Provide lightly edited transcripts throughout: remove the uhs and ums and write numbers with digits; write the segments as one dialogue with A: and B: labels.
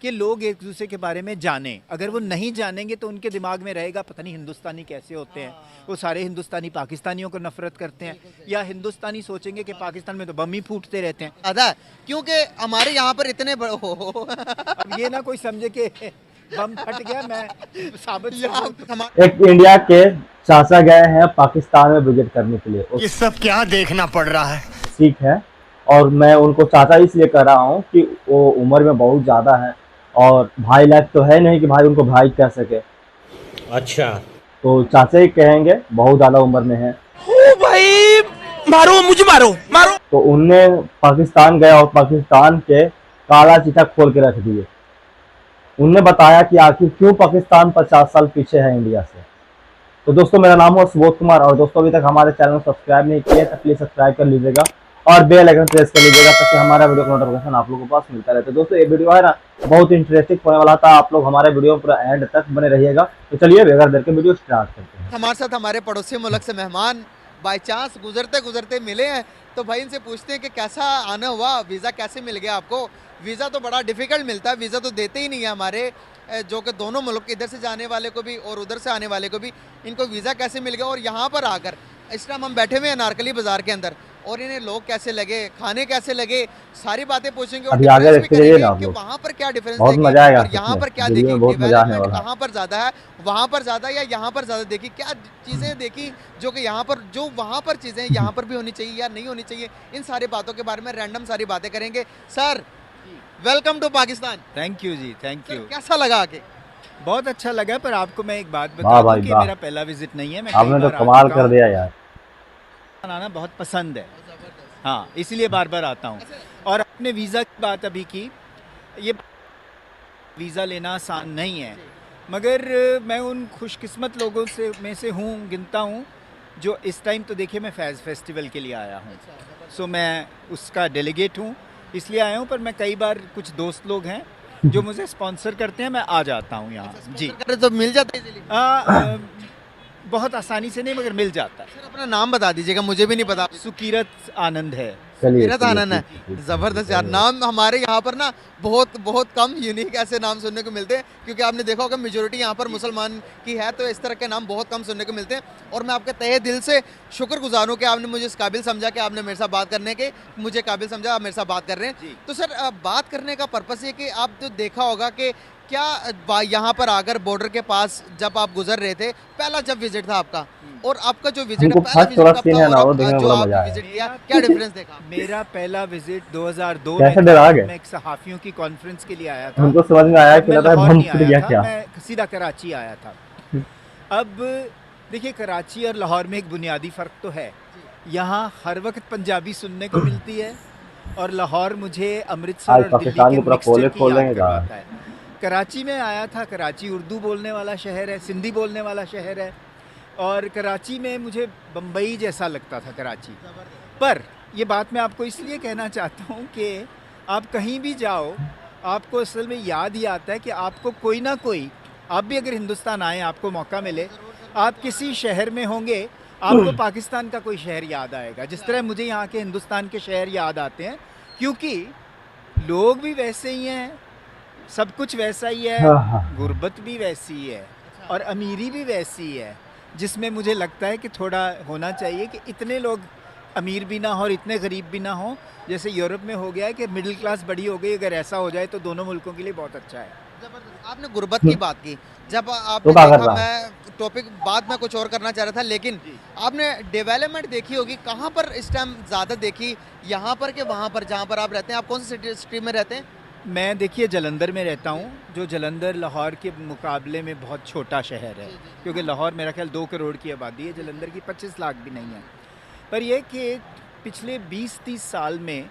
A: कि लोग एक दूसरे के बारे में जानें। अगर वो नहीं जानेंगे तो उनके दिमाग में रहेगा पता नहीं हिंदुस्तानी कैसे होते हैं, वो सारे हिंदुस्तानी पाकिस्तानियों को नफरत करते हैं, या हिंदुस्तानी सोचेंगे कि पाकिस्तान में तो बम ही फूटते रहते हैं।
B: आधा क्योंकि हमारे यहाँ पर इतने
A: अब ये ना कोई समझे कि बम फट गया, मैं साबित
C: एक इंडिया के चाचा गए हैं पाकिस्तान में विजिट करने के लिए।
D: ये सब क्या देखना पड़ रहा है?
C: सिख है और मैं उनको चाचा इसलिए कह रहा हूँ कि वो उम्र में बहुत ज़्यादा है और भाई लायक तो है नहीं कि भाई उनको भाई कह सके।
D: अच्छा,
C: तो चाचा ही कहेंगे, बहुत ज़्यादा उम्र में है।
E: ओ भाई मारो, मुझे मारो मारो।
C: तो उनने पाकिस्तान गया और पाकिस्तान के काला चिट्ठा खोल के रख दिए। उनने बताया कि आखिर क्यों पाकिस्तान 50 साल पीछे है इंडिया से। तो दोस्तों मेरा नाम है सुबोध कुमार और दोस्तों अभी तक हमारे चैनल को सब्सक्राइब नहीं किया तो प्लीज सब्सक्राइब कर लीजिएगा और बेल आइकन प्रेस कर लीजिएगा ताकि हमारा वीडियो का नोटिफिकेशन आप लोगों के पास मिलता रहे। तो दोस्तों ये वीडियो है ना बहुत इंटरेस्टिंग होने वाला था, आप लोग हमारे वीडियो पूरा एंड तक बने रहिएगा। तो चलिए बगैर देर के वीडियो स्टार्ट करते हैं।
B: हमारे साथ हमारे पड़ोसी मुल्क से मेहमान बाई चांस गुजरते गुजरते मिले हैं, तो भाई इनसे पूछते हैं कि कैसा आना हुआ, वीज़ा कैसे मिल गया आपको। वीज़ा तो बड़ा डिफ़िकल्ट मिलता है, वीज़ा तो देते ही नहीं है हमारे जो कि दोनों मुल्क इधर से जाने वाले को भी और उधर से आने वाले को भी। इनको वीज़ा कैसे मिल गया और यहाँ पर आकर इस टाइम हम बैठे हुए हैं नारकली बाज़ार के अंदर, और इन्हें लोग कैसे लगे, खाने कैसे लगे, सारी बातें पूछेंगे और
C: आगे
B: डिफरेंस भी
C: देखते रहिए
B: करेंगे
C: ना आप
B: कि
C: लोग।
B: वहाँ पर क्या डिफरेंस
C: बहुत
B: देखें
C: मजा आएगा
B: और यहाँ पर क्या
C: वीडियो
B: देखी,
C: में बहुत मजा आने
B: डेवलपमेंट
C: वाला है।
B: कहाँ पर ज़्यादा है, वहाँ पर ज़्यादा या यहाँ पर ज़्यादा देखी, क्या चीज़ें देखी जो कि यहाँ पर, जो वहाँ पर चीज़ें यहाँ पर भी होनी चाहिए या नहीं होनी चाहिए। इन सारी बातों के बारे में रैंडम सारी बातें करेंगे। Sir welcome to Pakistan.
A: Thank you जी, थैंक यू।
B: कैसा लगा आके?
A: बहुत अच्छा लगा, पर आपको मैं एक बात
C: वाह
A: बता दूं
C: भाई
A: कि
C: वाह।
A: मेरा पहला विजिट नहीं है। मैं
C: आपने
A: कई
C: तो
A: बार आ
C: कमाल
A: चुका
C: कर
A: हूं।
C: दिया यार।
A: आना बहुत पसंद है, हाँ, इसलिए बार बार आता हूँ। और आपने वीज़ा की बात अभी की, ये वीज़ा लेना आसान नहीं है, मगर मैं उन खुशकिस्मत लोगों से में से हूँ, गिनता हूँ, जो इस टाइम तो देखिए मैं फैज़ फेस्टिवल के लिए आया हूँ, सो मैं उसका डेलीगेट हूँ, इसलिए आया हूँ। पर मैं कई बार, कुछ दोस्त लोग हैं जो मुझे स्पॉन्सर करते हैं, मैं आ जाता हूँ यहाँ जी।
B: तो मिल जाता है इजीली?
A: बहुत आसानी से नहीं, मगर मिल जाता है।
B: सर अपना नाम बता दीजिएगा, मुझे भी नहीं पता।
A: सुकीरत आनंद है।
C: चलिए
B: मेरा आनंद है, जबरदस्त यार नाम। हमारे यहाँ पर ना बहुत बहुत कम यूनिक ऐसे नाम सुनने को मिलते हैं, क्योंकि आपने देखा होगा मेजोरिटी यहाँ पर मुसलमान की है, तो इस तरह के नाम बहुत कम सुनने को मिलते हैं। और मैं आपके तहे दिल से शुक्रगुजार हूँ कि आपने मुझे इस काबिल समझा कि आपने मेरे साथ बात करने के, मुझे काबिल समझा, आप मेरे साथ बात कर रहे हैं। तो सर बात करने का पर्पस ये कि आप तो देखा होगा कि क्या यहाँ पर आकर बॉर्डर के पास जब आप गुजर रहे थे, पहला जब विजिट था आपका और आपका जो विजिट है, पहला विजिट कब था और अब जो आपने विजिट किया, क्या डिफरेंस देखा?
A: मेरा पहला विजिट 2002
C: कैसे
A: में
C: डरा
A: था।
C: गए?
A: मैं एक सहाफियों की कॉन्फ्रेंस के लिए आया था।
C: उनको समझ में आया
A: तब
C: कि
A: मैं
C: लगा
A: लाहौर
C: बम
A: नहीं
C: फूट
A: आया
C: गया
A: था,
C: क्या।
A: मैं सीधा कराची आया था। अब देखिए, कराची और लाहौर में एक बुनियादी फ़र्क तो है। यहाँ हर वक्त पंजाबी सुनने को मिलती है और लाहौर मुझे अमृतसर
C: आज
A: और दिल्ली
C: पाकिस्तान
A: के
C: को पूरा
A: मिक्सचर
C: पोले
A: की
C: खोल
A: याद
C: देंगे
A: करवाता है। कराची में आया था, कराची उर्दू बोलने वाला शहर है, सिंधी बोलने वाला शहर है, और कराची में मुझे बम्बई जैसा लगता था कराची। पर ये बात मैं आपको इसलिए कहना चाहता हूँ कि आप कहीं भी जाओ, आपको असल में याद ही आता है कि आपको कोई ना कोई, आप भी अगर हिंदुस्तान आए, आपको मौका मिले, आप किसी शहर में होंगे, आपको पाकिस्तान का कोई शहर याद आएगा, जिस तरह मुझे यहाँ के हिंदुस्तान के शहर याद आते हैं, क्योंकि लोग भी वैसे ही हैं, सब कुछ वैसा ही है, गुर्बत भी वैसी ही है और अमीरी भी वैसी ही है, जिसमें मुझे लगता है कि थोड़ा होना चाहिए कि इतने लोग अमीर भी ना हो और इतने गरीब भी ना हो, जैसे यूरोप में हो गया है कि मिडिल क्लास बड़ी हो गई। अगर ऐसा हो जाए तो दोनों मुल्कों के लिए बहुत अच्छा है।
B: जबरदस्त। आपने गुर्बत की बात की, जब आपने
C: तो क्या कर
B: देखा,
C: रहा है?
B: मैं टॉपिक बाद में कुछ और करना चाह रहा था, लेकिन आपने डेवलपमेंट देखी होगी, कहाँ पर इस टाइम ज़्यादा देखी, यहाँ पर कि वहाँ पर जहाँ पर आप रहते हैं? आप कौन सी सिटी में रहते हैं?
A: मैं देखिए जलंधर में रहता हूँ, जो जलंधर लाहौर के मुकाबले में बहुत छोटा शहर है, क्योंकि लाहौर मेरा ख्याल 2 करोड़ की आबादी है, जलंधर की 25 लाख भी नहीं है। पर यह कि पिछले 20-30 साल में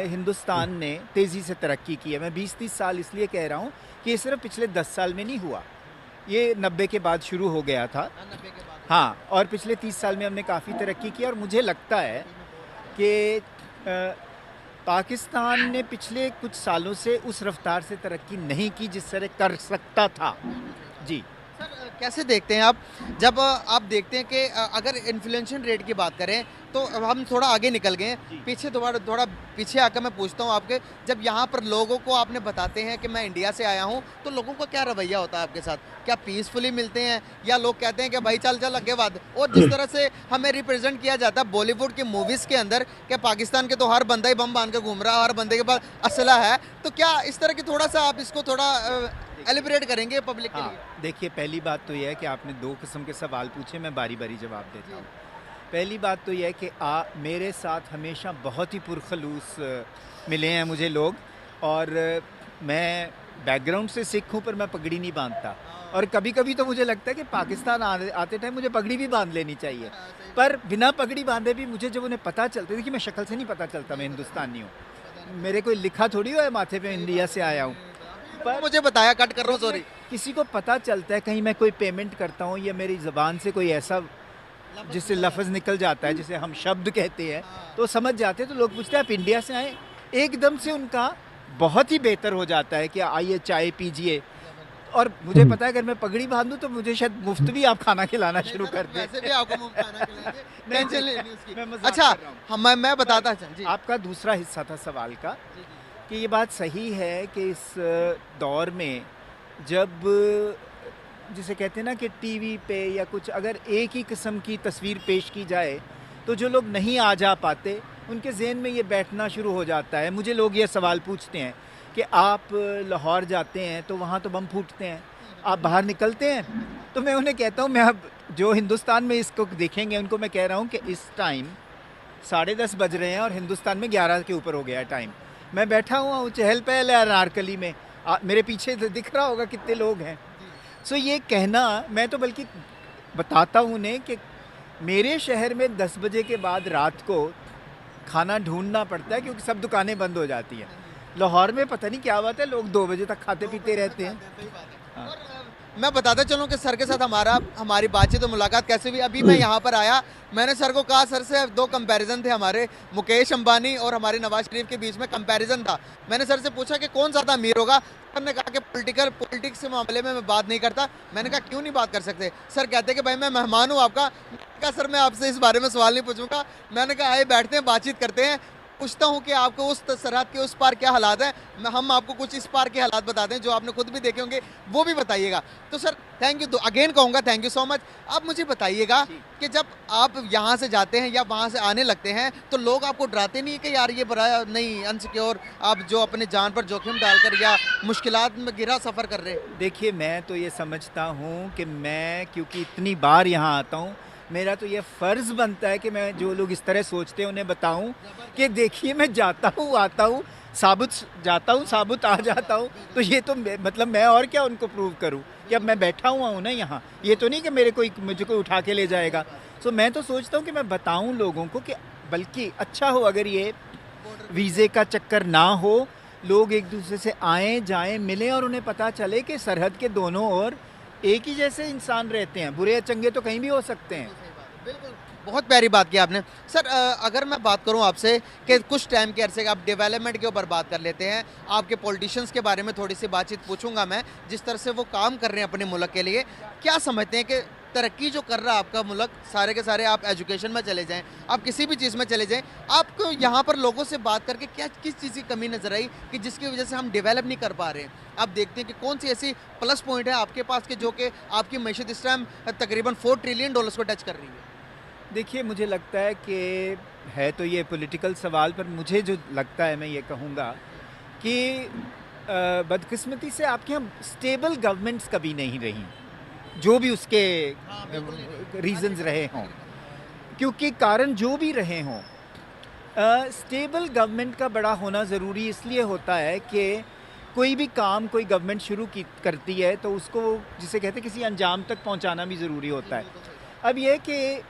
A: हिंदुस्तान ने तेज़ी से तरक्की की है। मैं 20-30 साल इसलिए कह रहा हूँ कि ये सिर्फ पिछले 10 साल में नहीं हुआ, ये 90 के बाद शुरू हो गया था। हाँ, और पिछले 30 साल में हमने काफ़ी तरक्की की, और मुझे लगता है कि पाकिस्तान ने पिछले कुछ सालों से उस रफ्तार से तरक्की नहीं की जिस तरह कर सकता था। जी
B: सर कैसे देखते हैं आप, जब आप देखते हैं कि अगर इन्फ्लेशन रेट की बात करें तो अब हम थोड़ा आगे निकल गए हैं, पीछे थोड़ा पीछे आकर मैं पूछता हूँ आपके, जब यहाँ पर लोगों को आपने बताते हैं कि मैं इंडिया से आया हूँ, तो लोगों का क्या रवैया होता है आपके साथ? क्या पीसफुली मिलते हैं या लोग कहते हैं कि भाई चल चल आगे बात? और जिस तरह से हमें रिप्रेजेंट किया जाता है बॉलीवुड की मूवीज़ के अंदर कि पाकिस्तान के तो हर बंदा ही बम बांध कर घूम रहा है, हर बंदे के पास असला है, तो क्या इस तरह की थोड़ा सा आप इसको थोड़ा एलिब्रेट करेंगे पब्लिक के लिए?
A: देखिए, पहली बात तो यह है कि आपने दो किस्म के सवाल पूछे, मैं बारी बारी जवाब देता हूँ। पहली बात तो यह है कि मेरे साथ हमेशा बहुत ही पुरखलूस मिले हैं मुझे लोग, और मैं बैकग्राउंड से सिख हूँ पर मैं पगड़ी नहीं बांधता, और कभी कभी तो मुझे लगता है कि पाकिस्तान आते टाइम मुझे पगड़ी भी बांध लेनी चाहिए, पर बिना पगड़ी बांधे भी मुझे जब उन्हें पता चलता, देखिए मैं शक्ल से नहीं पता चलता मैं हिंदुस्तानी हूँ, मेरे कोई लिखा थोड़ी हुआ है माथे पे इंडिया से आया हूँ, पर
B: मुझे बताया, कट कर रहा हूँ, सॉरी।
A: किसी को पता चलता है, कहीं मैं कोई पेमेंट करता हूँ या मेरी ज़बान से कोई ऐसा जिससे लफ्ज़ निकल जाता है, जिसे हम शब्द कहते हैं, तो समझ जाते हैं, तो लोग पूछते हैं आप इंडिया से आए, एकदम से उनका बहुत ही बेहतर हो जाता है कि आइए चाय पीजिए, और मुझे पता है अगर मैं पगड़ी बांधूं तो मुझे शायद मुफ्त भी आप खाना खिलाना शुरू कर दें।
B: वैसे भी आपको मुफ्त खाना खिलाएंगे, टेंशन नहीं उसकी।
A: मैं मजाक
B: अच्छा,
A: कर रहा हूं।
B: मैं बताता जी।
A: आपका दूसरा हिस्सा था सवाल का कि ये बात सही है कि इस दौर में जब जिसे कहते हैं ना कि टीवी पे या कुछ अगर एक ही किस्म की तस्वीर पेश की जाए तो जो लोग नहीं आ जा पाते उनके जहन में ये बैठना शुरू हो जाता है। मुझे लोग ये सवाल पूछते हैं कि आप लाहौर जाते हैं तो वहाँ तो बम फूटते हैं, आप बाहर निकलते हैं? तो मैं उन्हें कहता हूँ, मैं अब जो हिंदुस्तान में इसको देखेंगे उनको मैं कह रहा हूँ कि इस टाइम 10:30 बज रहे हैं और हिंदुस्तान में 11 के ऊपर हो गया है टाइम। मैं बैठा हुआ हूँ चहल पहल है अनारकली में, मेरे पीछे दिख रहा होगा कितने लोग हैं। सो ये कहना, मैं तो बल्कि बताता हूँ उन्हें कि मेरे शहर में 10 बजे के बाद रात को खाना ढूंढना पड़ता है क्योंकि सब दुकानें बंद हो जाती हैं। लाहौर में पता नहीं क्या बात है, लोग 2 बजे तक खाते पीते रहते हैं। हाँ।
B: मैं बताता चलूँ कि सर के साथ हमारी बातचीत और मुलाकात कैसे हुई। अभी मैं यहाँ पर आया, मैंने सर को कहा सर से 2 कंपैरिजन थे हमारे, मुकेश अंबानी और हमारे नवाज शरीफ के बीच में कंपैरिजन था। मैंने सर से पूछा कि कौन ज़्यादा अमीर होगा, सर ने कहा कि पॉलिटिक्स के मामले में मैं बात नहीं करता। मैंने कहा क्यों नहीं बात कर सकते? सर कहते कि भाई मैं मेहमान हूँ आपका। मैंने कहा सर मैं आपसे इस बारे में सवाल नहीं पूछूंगा। मैंने कहा आइए बैठते हैं, बातचीत करते हैं, पूछता हूँ कि आपको उस सरहद के उस पार क्या हालात हैं, हम आपको कुछ इस पार के हालात बता दें जो आपने खुद भी देखे होंगे, वो भी बताइएगा। तो सर थैंक यू, तो अगेन कहूँगा थैंक यू सो मच। आप मुझे बताइएगा कि जब आप यहाँ से जाते हैं या वहाँ से आने लगते हैं तो लोग आपको डराते नहीं है कि यार ये बड़ा नहीं अनसिक्योर, आप जो अपने जान पर जोखिम डालकर या मुश्किलात में घिरा सफ़र कर रहे हैं?
A: देखिए, मैं तो ये समझता हूँ कि मैं क्योंकि इतनी बार यहाँ आता हूँ, मेरा तो ये फ़र्ज़ बनता है कि मैं जो लोग इस तरह सोचते हैं उन्हें बताऊं कि देखिए मैं जाता हूँ, आता हूँ, साबुत जाता हूँ, साबुत आ जाता हूँ। तो ये तो मतलब मैं और क्या उनको प्रूव करूँ कि अब मैं बैठा हुआ हूँ ना यहाँ, ये तो नहीं कि मुझे कोई उठा के ले जाएगा। सो मैं तो सोचता हूँ कि मैं बताऊँ लोगों को कि बल्कि अच्छा हो अगर ये वीज़े का चक्कर ना हो, लोग एक दूसरे से आएँ जाएँ मिलें और उन्हें पता चले कि सरहद के दोनों ओर एक ही जैसे इंसान रहते हैं, बुरे या चंगे तो कहीं भी हो सकते हैं।
B: बिल्कुल, बहुत प्यारी बात की आपने। सर अगर मैं बात करूं आपसे कि कुछ टाइम के अरसे आप डेवलपमेंट के ऊपर बात कर लेते हैं, आपके पॉलिटिशियंस के बारे में थोड़ी सी बातचीत पूछूंगा मैं, जिस तरह से वो काम कर रहे हैं अपने मुल्क के लिए, क्या समझते हैं कि तरक्की जो कर रहा है आपका मुल्क, सारे के सारे आप एजुकेशन में चले जाएं, आप किसी भी चीज़ में चले जाएं, आपको यहाँ पर लोगों से बात करके क्या किस चीज़ की कमी नज़र आई कि जिसकी वजह से हम डेवलप नहीं कर पा रहे हैं? आप देखते हैं कि कौन सी ऐसी प्लस पॉइंट है आपके पास कि जो कि आपकी मैशत इस टाइम तकरीबन $4 ट्रिलियन को टच कर रही है?
A: देखिए, मुझे लगता है कि है तो ये पॉलिटिकल सवाल, पर मुझे जो लगता है मैं ये कहूँगा कि बदकिस्मती से आपके यहाँ स्टेबल गवर्नमेंट्स कभी नहीं रही, जो भी उसके रीजंस रहे हों, क्योंकि कारण जो भी रहे हों, स्टेबल गवर्नमेंट का बड़ा होना ज़रूरी इसलिए होता है कि कोई भी काम कोई गवर्नमेंट शुरू करती है तो उसको जिसे कहते हैं किसी अंजाम तक पहुंचाना भी ज़रूरी होता है। अब ये कि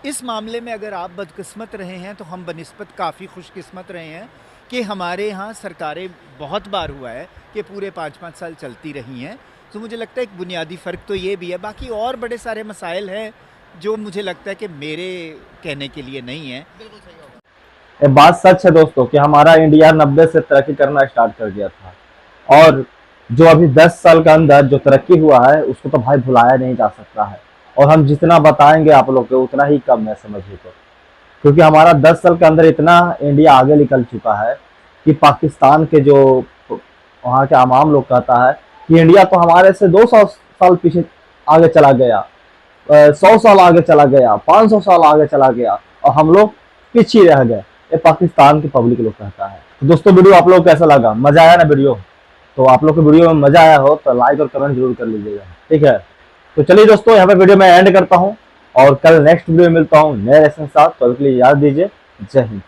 A: इस मामले में अगर आप बदकिस्मत रहे हैं तो हम बनिस्बत काफ़ी खुशकिस्मत रहे हैं कि हमारे यहाँ सरकारें बहुत बार हुआ है कि पूरे 5-5 साल चलती रही हैं। तो मुझे लगता है एक बुनियादी फ़र्क तो ये भी है, बाकी और बड़े सारे मसाइल हैं जो मुझे लगता है कि मेरे कहने के लिए नहीं है।
C: ये बात सच है दोस्तों कि हमारा इंडिया 90 से तरक्की करना स्टार्ट कर दिया था और जो अभी 10 साल के अंदर जो तरक्की हुआ है उसको तो भाई भुलाया नहीं जा सकता है। और हम जितना बताएंगे आप लोग को उतना ही कम है, समझिए तो। क्योंकि हमारा 10 साल के अंदर इतना इंडिया आगे निकल चुका है कि पाकिस्तान के जो वहाँ के आवाम लोग कहता है कि इंडिया तो हमारे से 200 साल पीछे आगे चला गया, 100 साल आगे चला गया, 500 साल आगे चला गया और हम लोग पीछे रह गए। ये पाकिस्तान की पब्लिक लोग कहता है। तो दोस्तों वीडियो आप लोग कैसा लगा? मजा आया ना वीडियो? तो आप लोग को वीडियो में मजा आया हो तो लाइक और कमेंट जरूर कर लीजिएगा, ठीक है। तो चलिए दोस्तों, यहाँ पे वीडियो मैं एंड करता हूँ और कल नेक्स्ट वीडियो में मिलता हूँ नए लेसन के साथ। तो अभी के लिए याद दीजिए, जय हिंद।